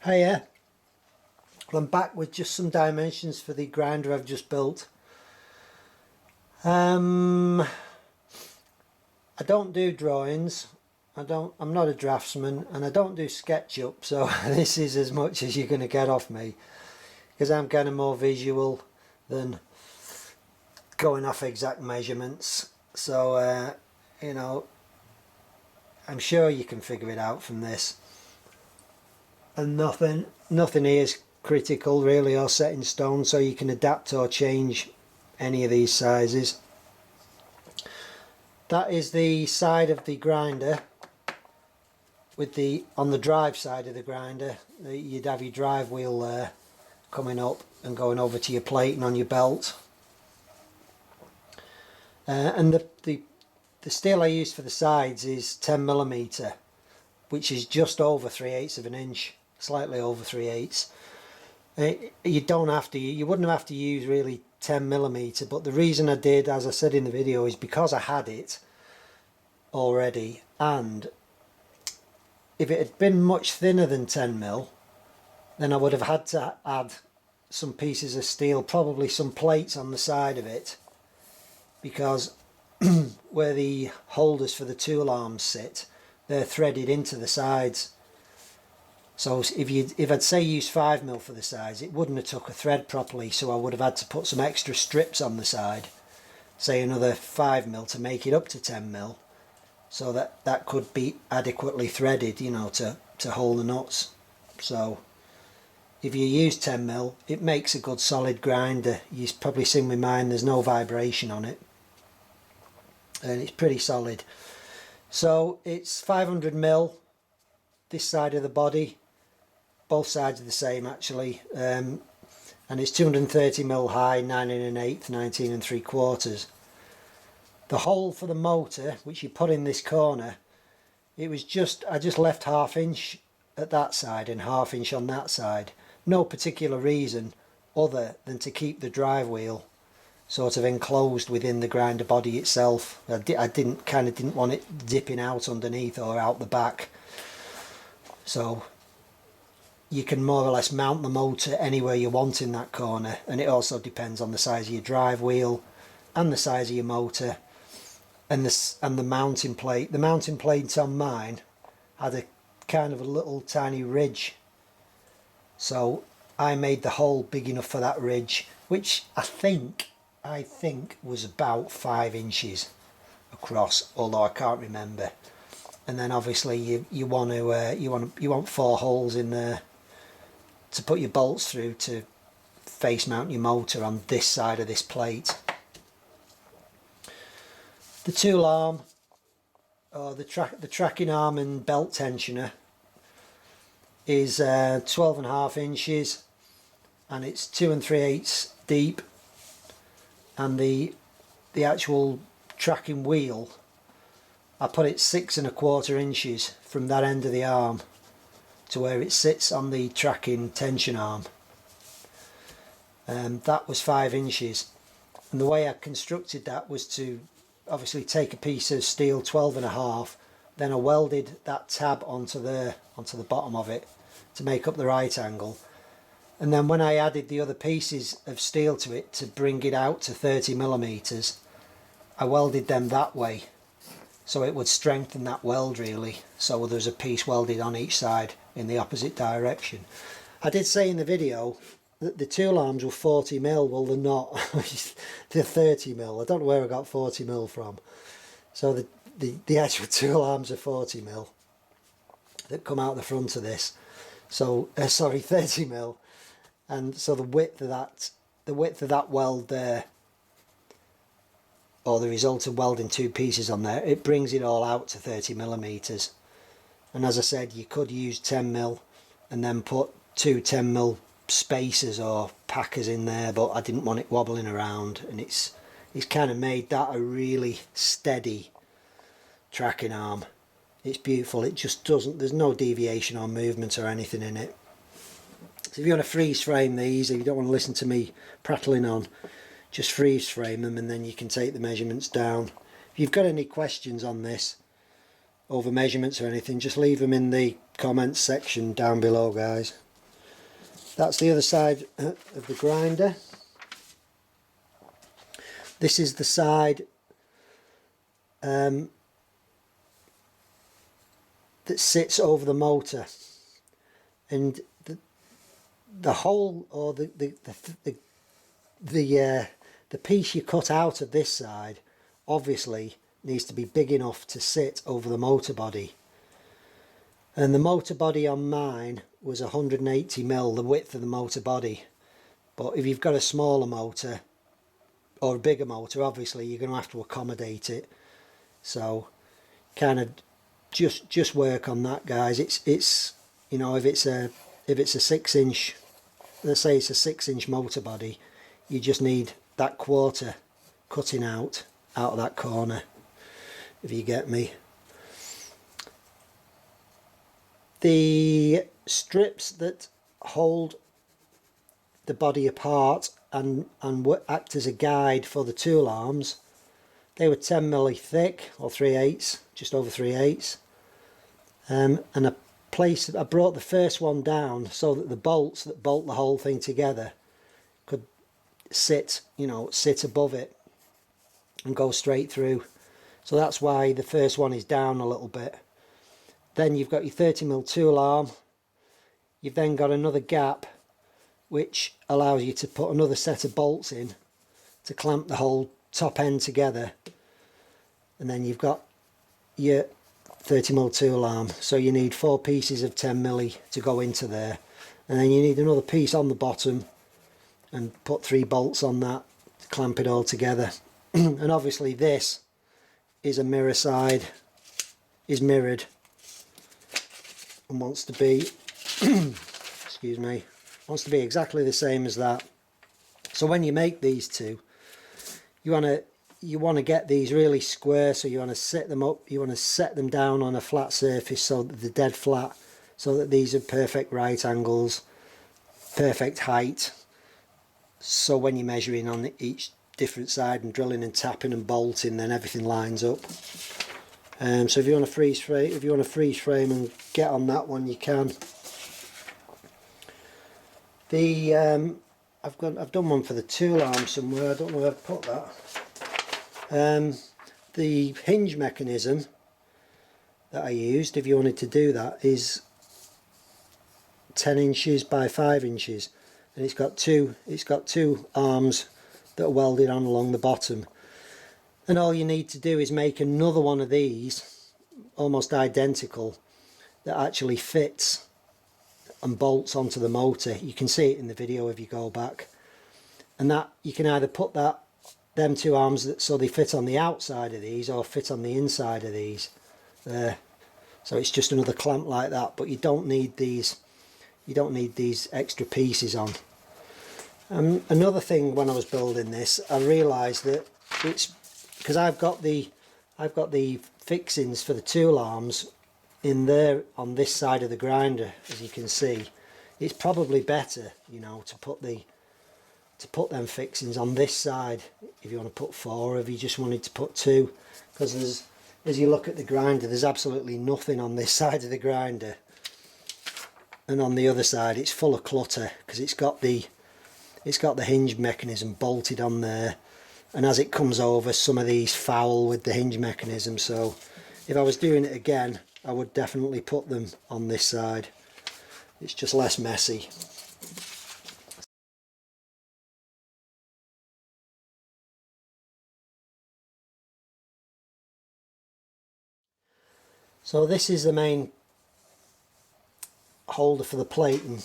Hiya, well, I'm back with just some dimensions for the grinder I've just built. I don't do drawings, I'm not a draftsman, and I don't do SketchUp, so this is as much as you're going to get off me, because I'm kind of more visual than going off exact measurements. So you know, I'm sure you can figure it out from this, and nothing here is critical really or set in stone, so you can adapt or change any of these sizes. That is the side of the grinder with on the drive side of the grinder. You'd have your drive wheel there coming up and going over to your platen on your belt, and the steel I used for the sides is 10mm, which is just over 3/8 of an inch, slightly over 3/8. You wouldn't have to use really 10mm, but the reason I did, as I said in the video, is because I had it already, and if it had been much thinner than 10mm, then I would have had to add some pieces of steel, probably some plates on the side of it, because where the holders for the tool arms sit, they're threaded into the sides. So if I'd say use 5mm for the sides, it wouldn't have took a thread properly, so I would have had to put some extra strips on the side, say another 5mm to make it up to 10mm, so that could be adequately threaded, you know, to hold the nuts. So if you use 10mm, it makes a good solid grinder. You've probably seen with mine, there's no vibration on it, and it's pretty solid. So it's 500mm this side of the body. Both sides are the same actually, and it's 230mm high, 9 1/8, 19 3/4. The hole for the motor, which you put in this corner, I just left 1/2 inch at that side and 1/2 inch on that side. No particular reason other than to keep the drive wheel sort of enclosed within the grinder body itself. I didn't want it dipping out underneath or out the back. So you can more or less mount the motor anywhere you want in that corner, and it also depends on the size of your drive wheel and the size of your motor and the mounting plate. The mounting plate on mine had a kind of a little tiny ridge, so I made the hole big enough for that ridge, which I think was about 5 inches across, although I can't remember. And then obviously you want 4 holes in there to put your bolts through to face mount your motor on this side of this plate. The tool arm, or the tracking arm and belt tensioner, is 12.5 inches, and it's 2 3/8 deep, and the actual tracking wheel, I put it 6 1/4 inches from that end of the arm to where it sits on the tracking tension arm. That was 5 inches, and the way I constructed that was to obviously take a piece of steel 12.5, then I welded that tab onto the bottom of it to make up the right angle, and then when I added the other pieces of steel to it to bring it out to 30mm, I welded them that way, so it would strengthen that weld really, so there's a piece welded on each side in the opposite direction. I did say in the video that the tool arms were 40mm, well they're not, they're 30mm. I don't know where I got 40mm from. So the actual tool arms are 40mm that come out the front of this. So sorry, 30mm, and so the width of that weld there, or the result of welding 2 pieces on there, it brings it all out to 30mm. And as I said, you could use 10mm and then put 2 10mm spacers or packers in there, but I didn't want it wobbling around, and it's kind of made that a really steady tracking arm. It's beautiful. It just doesn't, there's no deviation or movement or anything in it. So if you want to freeze frame these, if you don't want to listen to me prattling on, just freeze frame them, and then you can take the measurements down. If you've got any questions on this, over measurements or anything, just leave them in the comments section down below, guys. That's the other side of the grinder. This is the side that sits over the motor, and the hole, or the piece you cut out of this side obviously needs to be big enough to sit over the motor body. And the motor body on mine was 180mm, the width of the motor body. But if you've got a smaller motor or a bigger motor, obviously you're going to have to accommodate it. So kind of just work on that, guys. It's you know, if it's a 6-inch, let's say it's a 6-inch motor body, you just need that quarter cutting out of that corner, if you get me. The strips that hold the body apart and act as a guide for the tool arms, they were 10mm thick, or 3/8, just over 3/8. And I brought the first one down so that the bolts that bolt the whole thing together could sit above it and go straight through. So that's why the first one is down a little bit. Then you've got your 30mm tool arm. You've then got another gap which allows you to put another set of bolts in to clamp the whole top end together. And then you've got your 30mm tool arm. So you need 4 pieces of 10mm to go into there. And then you need another piece on the bottom and put 3 bolts on that to clamp it all together. And obviously this is a mirror side, is mirrored, and wants to be excuse me, wants to be exactly the same as that. So when you make these two, you want to get these really square. So you want to set them up, you want to set them down on a flat surface so that they're dead flat, so that these are perfect right angles, perfect height. So when you're measuring on each different side and drilling and tapping and bolting, then everything lines up. So if you want to freeze frame, and get on that one, you can. I've done one for the tool arm somewhere. I don't know where I've put that. The hinge mechanism that I used, if you wanted to do that, is 10 inches by 5 inches, and it's got two arms that are welded on along the bottom. And all you need to do is make another one of these, almost identical, that actually fits and bolts onto the motor. You can see it in the video if you go back. And that you can either put them two arms so they fit on the outside of these, or fit on the inside of these there. So it's just another clamp like that, but you don't need these extra pieces on. Another thing, when I was building this, I realised that it's because I've got the fixings for the tool arms in there on this side of the grinder, as you can see. It's probably better, to put them fixings on this side if you want to put 4, or if you just wanted to put 2, because as you look at the grinder, there's absolutely nothing on this side of the grinder, and on the other side it's full of clutter because it's got the hinge mechanism bolted on there, and as it comes over, some of these foul with the hinge mechanism. So if I was doing it again, I would definitely put them on this side. It's just less messy. So this is the main holder for the platen,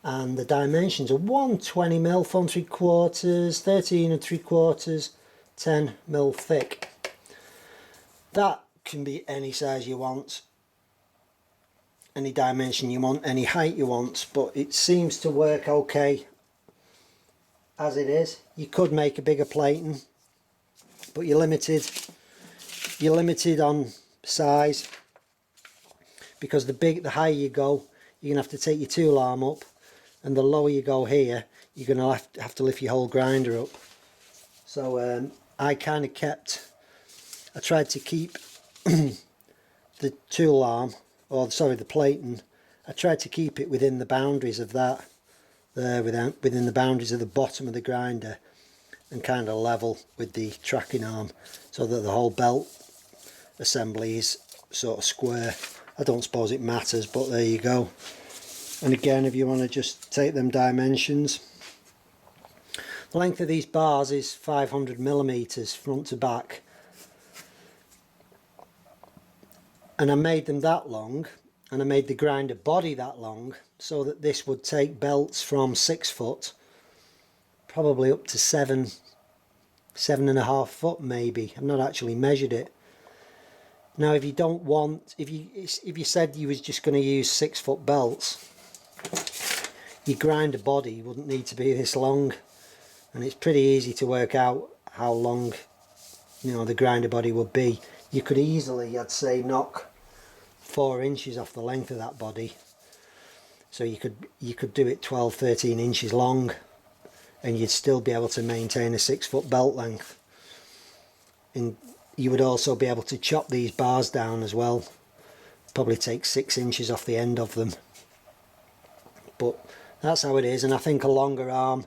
and the dimensions are 120mm, 4 3/4, 13 3/4, 10mm thick. That can be any size you want, any dimension you want, any height you want, but it seems to work okay as it is. You could make a bigger platen, but you're limited on size, because the higher you go, you're going to have to take your tool arm up, and the lower you go here, you're going to have to lift your whole grinder up. So I tried to keep the tool arm, or sorry, the platen, I tried to keep it within the boundaries of that, there, within the boundaries of the bottom of the grinder, and kind of level with the tracking arm, so that the whole belt assembly is sort of square. I don't suppose it matters, but there you go. And again, if you want to just take them dimensions, the length of these bars is 500 millimeters front to back, and I made them that long, and I made the grinder body that long, so that this would take belts from 6 foot probably up to 7.5 foot maybe. I've not actually measured it. Now if you don't want, if you said you was just going to use 6 foot belts, your grinder body wouldn't need to be this long, and it's pretty easy to work out how long, you know, the grinder body would be. You could easily, I'd say, knock 4 inches off the length of that body, so you could do it 12-13 inches long, and you'd still be able to maintain a 6 foot belt length. And you would also be able to chop these bars down as well, probably take 6 inches off the end of them. But that's how it is, and I think a longer arm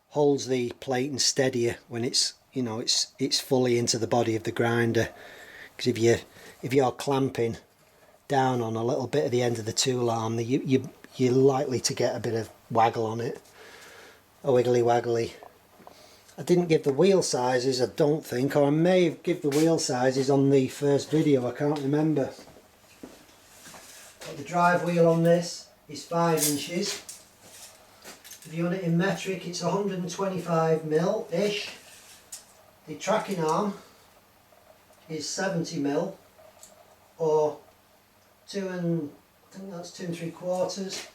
holds the Platen steadier when it's, you know, it's fully into the body of the grinder. Because if you're clamping down on a little bit at the end of the tool arm, you're likely to get a bit of waggle on it, a wiggly waggly. I didn't give the wheel sizes, I don't think, or I may have given the wheel sizes on the first video, I can't remember. But the drive wheel on this is 5 inches. If you want it in metric, it's 125mm-ish. The tracking arm is 70mm, or I think that's 2 3/4.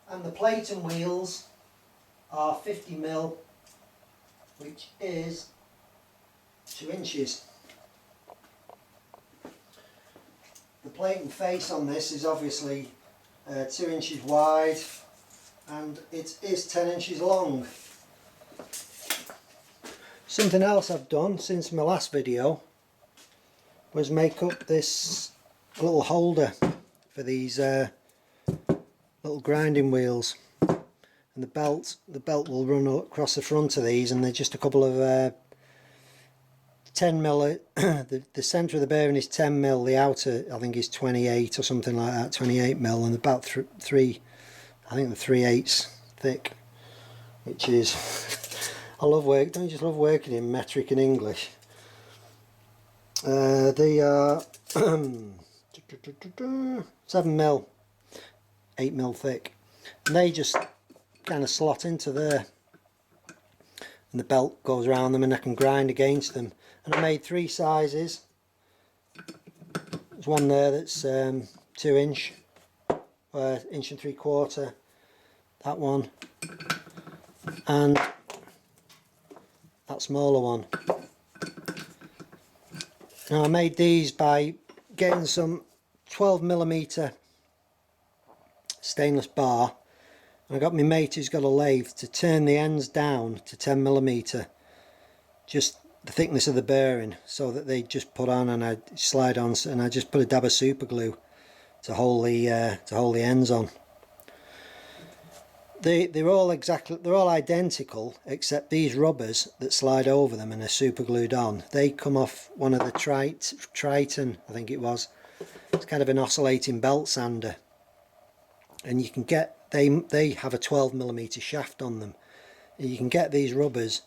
And the Platen wheels are 50mm, which is 2 inches. The Platen face on this is obviously 2 inches wide, and it is 10 inches long. Something else I've done since my last video was make up this little holder for these little grinding wheels, and the belt will run across the front of these, and they're just a couple of 10mm. The centre of the bearing is 10mm, the outer I think is 28 or something like that, 28mm, and about 3 3/8 thick, which is don't you just love working in metric and English? They are 7mm, 8mm thick, and they just kind of slot into there, and the belt goes around them, and I can grind against them. And I made 3 sizes. There's one there that's 2 inch, 1 3/4, that one, and that smaller one. Now I made these by getting some 12mm stainless bar, and I got my mate who's got a lathe to turn the ends down to 10mm, just the thickness of the bearing, so that they just put on, and I slide on, and I just put a dab of super glue to hold the ends on. They're all identical, except these rubbers that slide over them and are super glued on, they come off one of the Triton, I think it was. It's kind of an oscillating belt sander, and you can get, they have a 12mm shaft on them, and you can get these rubbers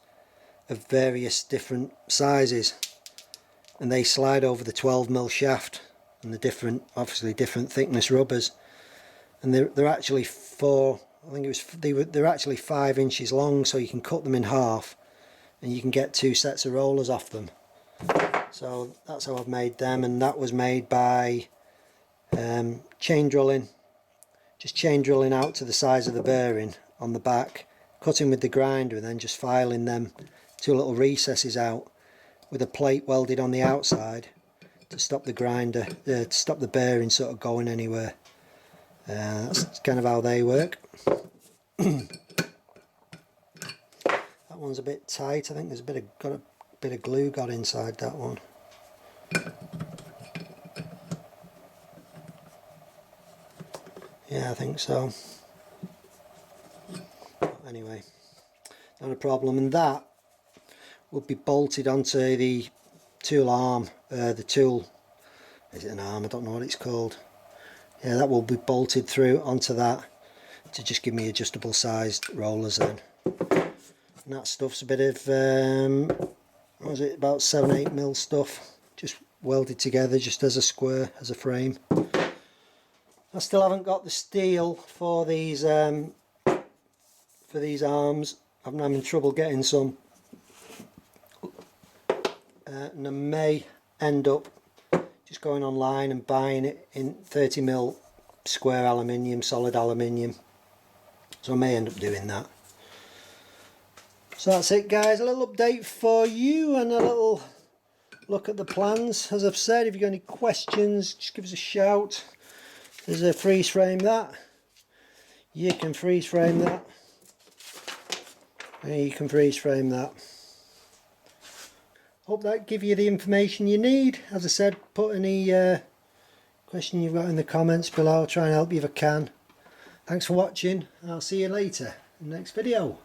of various different sizes, and they slide over the 12mm shaft, and the obviously different thickness rubbers, and they're actually they're actually 5 inches long, so you can cut them in half and you can get 2 sets of rollers off them. So that's how I've made them, and that was made by chain drilling, just chain drilling out to the size of the bearing on the back, cutting with the grinder, and then just filing them 2 little recesses out with a plate welded on the outside to stop the grinder, to stop the bearing sort of going anywhere. That's kind of how they work. That one's a bit tight. I think there's a bit of glue got inside that one. Yeah, I think so. Anyway, not a problem. And that would be bolted onto the tool arm. The tool, is it an arm? I don't know what it's called. Yeah, that will be bolted through onto that to just give me adjustable sized rollers then. And that stuff's a bit of, what was it, about 7-8mm stuff, just welded together just as a square, as a frame. I still haven't got the steel for these arms. I'm having trouble getting some, and I may end up just going online and buying it in 30mm square aluminium, solid aluminium. So I may end up doing that. So that's it, guys, a little update for you and a little look at the plans. As I've said, if you've got any questions, just give us a shout. There's a freeze frame that. You can freeze frame that. And you can freeze frame that. Hope that gives you the information you need. As I said, put any question you've got in the comments below. I'll try and help you if I can. Thanks for watching. I'll see you later in the next video.